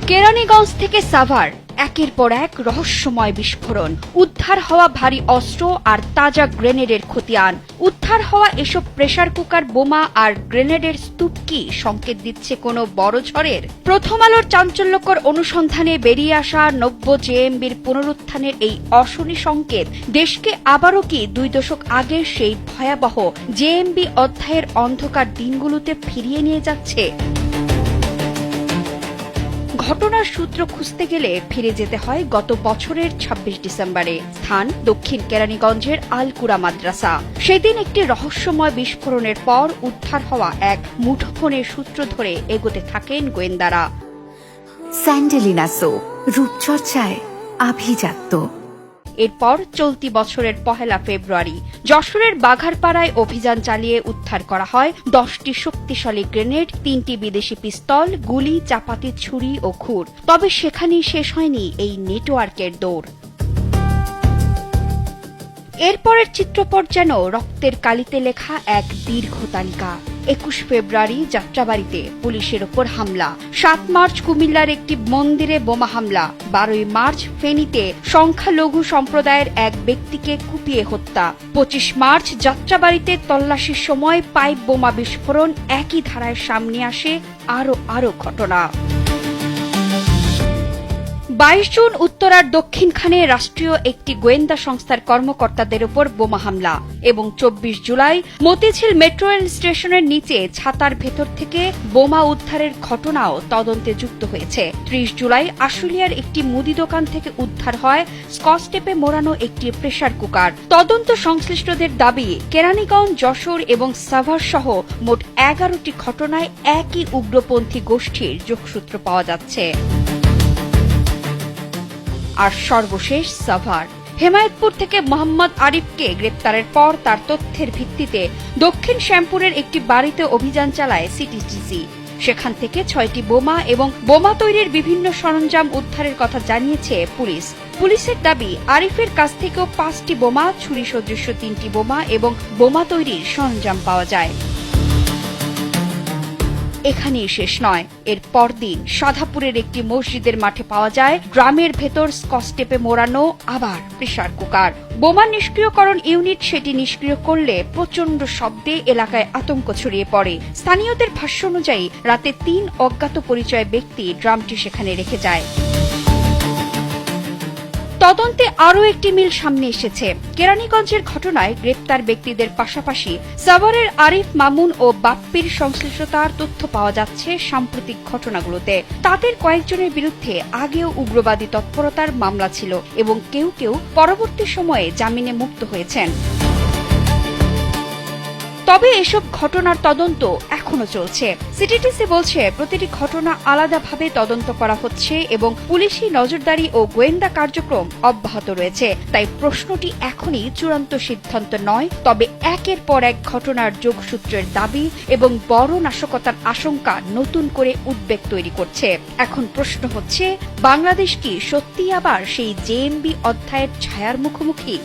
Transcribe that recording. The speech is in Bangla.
কেরানীগঞ্জ থেকে সাভার একের পর এক রহস্যময় বিস্ফোরণ, উদ্ধার হওয়া ভারী অস্ত্র আর তাজা গ্রেনেডের খতিয়ান। উদ্ধার হওয়া এসব প্রেসার কুকার, বোমা আর গ্রেনেডের স্তূপ কি সংকেত দিচ্ছে কোনো বড় ঝড়ের? প্রথম আলোর চাঞ্চল্যকর অনুসন্ধানে বেরিয়ে আসা নব্য জেএমবির পুনরুত্থানের এই অশনি সংকেত দেশকে আবারও কি 2 দশক আগের সেই ভয়াবহ জেএমবি অধ্যায়ের অন্ধকার দিনগুলোতে ফিরিয়ে নিয়ে যাচ্ছে? ঘটনার সূত্র খুঁজতে গেলে ফিরে যেতে হয় গত বছরের ২৬ ডিসেম্বরে। স্থান দক্ষিণ কেরানীগঞ্জের আলকুরা মাদ্রাসা। সেদিন একটি রহস্যময় বিস্ফোরণের পর উদ্ধার হওয়া এক মুঠোফোনের সূত্র ধরে এগোতে থাকেন গোয়েন্দারা। স্যান্ডেলিনা সো, রূপচর্চায় আভিজাত্য। এরপর চলতি বছরের ১ ফেব্রুয়ারি যশোরের বাঘারপাড়ায় অভিযান চালিয়ে উদ্ধার করা হয় 10টি শক্তিশালী গ্রেনেড, 3টি বিদেশি পিস্তল, গুলি, চাপাতি, ছুরি ও খুর। তবে সেখানেই শেষ হয়নি এই নেটওয়ার্কের দৌড়। এরপরের চিত্রপট যেন রক্তের কালিতে লেখা এক দীর্ঘ তালিকা। ২১ ফেব্রুয়ারি যাত্রাবাড়িতে পুলিশের ওপর হামলা, ৭ মার্চ কুমিল্লার একটি মন্দিরে বোমা হামলা, ১২ মার্চ ফেনীতে সংখ্যালঘু সম্প্রদায়ের এক ব্যক্তিকে কুপিয়ে হত্যা, ২৫ মার্চ যাত্রাবাড়িতে তল্লাশির সময় পাইপ বোমা বিস্ফোরণ। একই ধারায় সামনে আসে আরো ঘটনা। ২২ জুন উত্তরার দক্ষিণখানে রাষ্ট্রীয় একটি গোয়েন্দা সংস্থার কর্মকর্তাদের উপর বোমা হামলা এবং ২৪ জুলাই মতিঝিল মেট্রো রেল স্টেশনের নিচে ছাতার ভেতর থেকে বোমা উদ্ধারের ঘটনাও তদন্তে যুক্ত হয়েছে। ৩০ জুলাই আশুলিয়ার একটি মুদি দোকান থেকে উদ্ধার হয় স্কচ টেপে মোড়ানো একটি প্রেসার কুকার। তদন্ত সংশ্লিষ্টদের দাবি, কেরানীগঞ্জ, যশোর এবং সাভার সহ মোট ১১টি ঘটনায় একই উগ্রপন্থী গোষ্ঠীর যোগসূত্র পাওয়া যাচ্ছে। আর সর্বশেষ সাভার। হেমায়েতপুর থেকে মোহাম্মদ আরিফকে গ্রেপ্তারের পর তার তথ্যের ভিত্তিতে দক্ষিণ শ্যামপুরের একটি বাড়িতে অভিযান চালায় সিটিটিসি। সেখান থেকে ৬টি বোমা এবং বোমা তৈরির বিভিন্ন সরঞ্জাম উদ্ধারের কথা জানিয়েছে পুলিশ। পুলিশের দাবি, আরিফের কাছ থেকেও ৫টি বোমা, ছুরি সদৃশ্য ৩টি বোমা এবং বোমা তৈরির সরঞ্জাম পাওয়া যায়। এখানেই শেষ নয়। এর পরদিন সাধাপুরের একটি মসজিদের মাঠে পাওয়া যায় গ্রামের ভেতর স্কচ টেপে মোড়ানো আবার প্রেসার কুকার। বোমা নিষ্ক্রিয়করণ ইউনিট সেটি নিষ্ক্রিয় করলে প্রচণ্ড শব্দে এলাকায় আতঙ্ক ছড়িয়ে পড়ে। স্থানীয়দের ভাষ্য অনুযায়ী রাতে ৩ অজ্ঞাত পরিচয় ব্যক্তি ড্রামটি সেখানে রেখে যায়। তদন্তে আরও একটি মিল সামনে এসেছে। কেরানীগঞ্জের ঘটনায় গ্রেপ্তার ব্যক্তিদের পাশাপাশি সাভারের আরিফ, মামুন ও বাপ্পির সংশ্লিষ্টতার তথ্য পাওয়া যাচ্ছে সাম্প্রতিক ঘটনাগুলোতে। তাদের কয়েকজনের বিরুদ্ধে আগেও উগ্রবাদী তৎপরতার মামলা ছিল এবং কেউ কেউ পরবর্তী সময়ে জামিনে মুক্ত হয়েছেন। তবে এসব ঘটনার তদন্ত এখনো চলছে। সিটিটিসি বলছে, প্রতিটি ঘটনা আলাদাভাবে তদন্ত করা হচ্ছে এবং পুলিশি নজরদারি ও গোয়েন্দা কার্যক্রম অব্যাহত রয়েছে। তাই প্রশ্নটি এখনই চূড়ান্ত সিদ্ধান্ত নয়, তবে একের পর এক ঘটনার যোগসূত্রের দাবি এবং বড় নাশকতার আশঙ্কা নতুন করে উদ্বেগ তৈরি করছে। এখন প্রশ্ন হচ্ছে, বাংলাদেশ কি সত্যিই আবার সেই জেএমবি অধ্যায়ের ছায়ার মুখোমুখি?